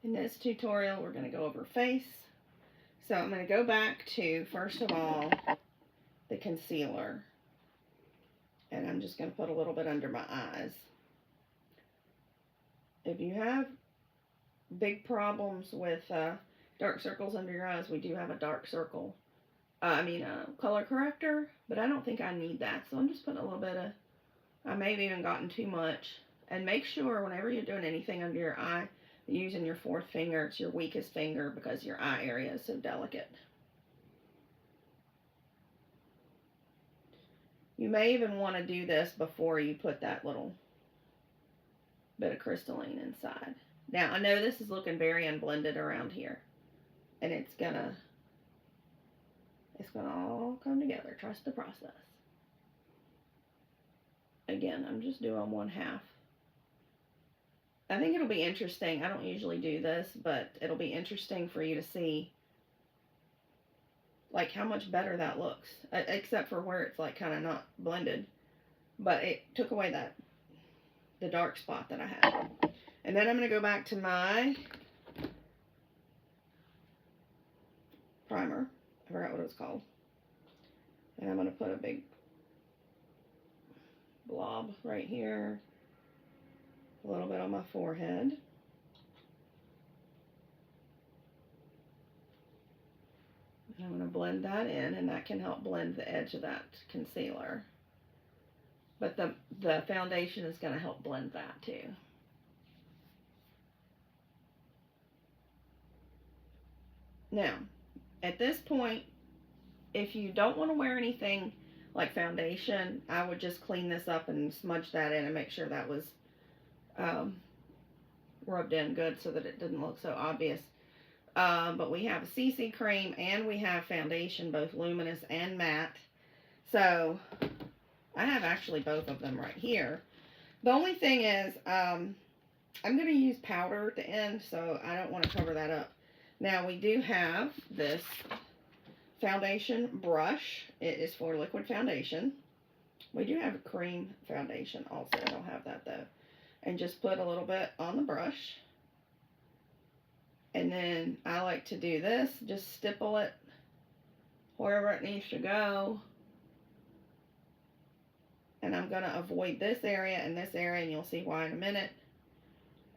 In this tutorial, we're going to go over face. So I'm going to go back to, first of all, the concealer. And I'm just going to put a little bit under my eyes. If you have big problems with dark circles under your eyes, we do have a dark circle. Color corrector, but I don't think I need that. So I'm just putting a little bit of, I may have even gotten too much. And make sure whenever you're doing anything under your eye, using your fourth finger. It's your weakest finger because your eye area is so delicate. You may even want to do this before you put that little bit of crystalline inside. Now, I know this is looking very unblended around here, and it's gonna all come together. Trust the process. Again, I'm just doing one half. I think it'll be interesting. I don't usually do this, but it'll be interesting for you to see like how much better that looks, except for where it's like kind of not blended, but it took away the dark spot that I had. And then I'm going to go back to my primer. I forgot what it was called. And I'm going to put a big blob right here, a little bit on my forehead. And I'm going to blend that in, and that can help blend the edge of that concealer. But the foundation is going to help blend that too. Now, at this point, if you don't want to wear anything like foundation, I would just clean this up and smudge that in and make sure that was rubbed in good so that it didn't look so obvious. But we have a CC cream and we have foundation, both luminous and matte. So I have actually both of them right here. The only thing is, I'm going to use powder at the end, so I don't want to cover that up. Now, we do have this foundation brush. It is for liquid foundation. We do have a cream foundation also. I don't have that, though. And just put a little bit on the brush. And then I like to do this. Just stipple it wherever it needs to go. And I'm going to avoid this area and this area, and you'll see why in a minute.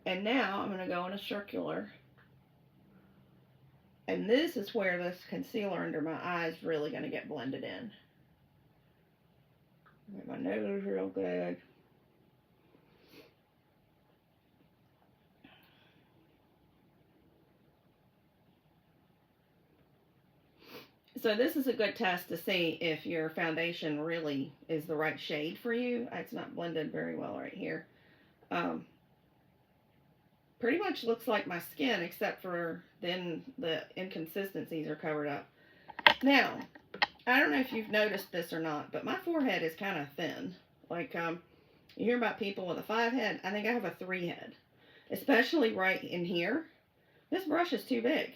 And now I'm going to go in a circular. And this is where this concealer under my eye is really going to get blended in. Make my nose real good. So this is a good test to see if your foundation really is the right shade for you. It's not blended very well right here. Pretty much looks like my skin, except for then the inconsistencies are covered up. Now, I don't know if you've noticed this or not, but my forehead is kind of thin. Like, you hear about people with a 5 head. I think I have a 3 head, especially right in here. This brush is too big.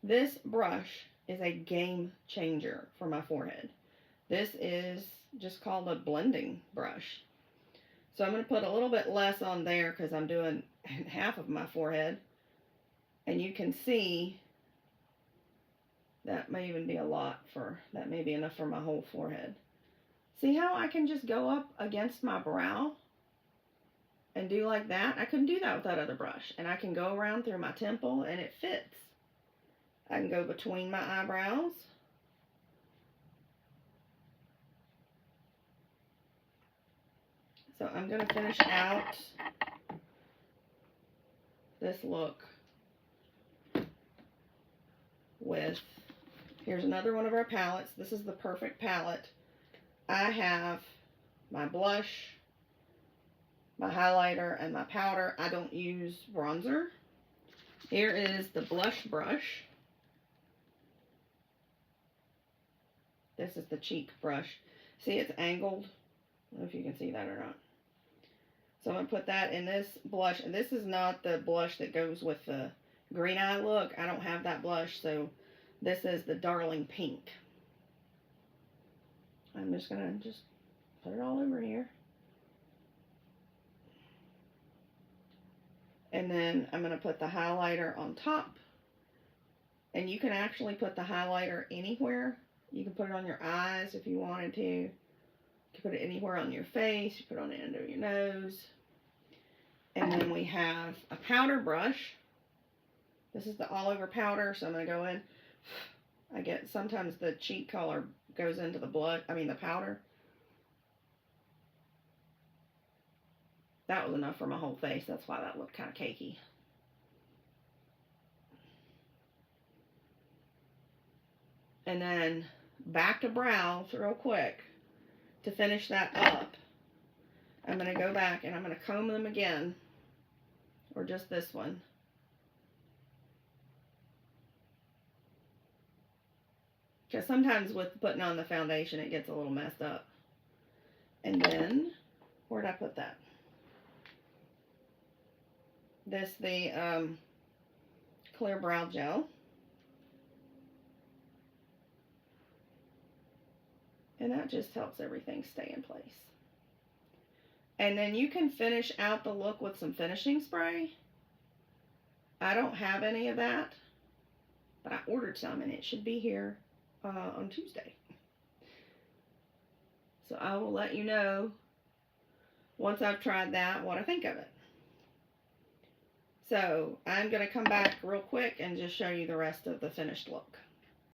This brush is a game changer for my forehead. This is just called a blending brush. So I'm going to put a little bit less on there because I'm doing half of my forehead. And you can see that may even be a lot that may be enough for my whole forehead. See how I can just go up against my brow and do like that? I couldn't do that with that other brush. And I can go around through my temple and it fits. I can go between my eyebrows. So I'm going to finish out this look with, here's another one of our palettes. This is the Perfect palette. I have my blush, my highlighter, and my powder. I don't use bronzer. Here is the blush brush. This is the cheek brush. See, it's angled. I don't know if you can see that or not. So I'm going to put that in this blush. And this is not the blush that goes with the green eye look. I don't have that blush. So this is the Darling Pink. I'm just going to put it all over here. And then I'm going to put the highlighter on top. And you can actually put the highlighter anywhere. You can put it on your eyes if you wanted to. You can put it anywhere on your face. You put it on the end of your nose. And then we have a powder brush. This is the all over powder, so I'm going to go in. I get sometimes the cheek color goes into the the powder. That was enough for my whole face. That's why that looked kind of cakey. And then back to brows real quick to finish that up. I'm going to go back and I'm going to comb them again. Or just this one. Because sometimes with putting on the foundation, it gets a little messed up. And then, where'd I put that? The clear brow gel. And that just helps everything stay in place. And then you can finish out the look with some finishing spray. I don't have any of that, but I ordered some and it should be here on Tuesday. So I will let you know once I've tried that what I think of it. So I'm going to come back real quick and just show you the rest of the finished look.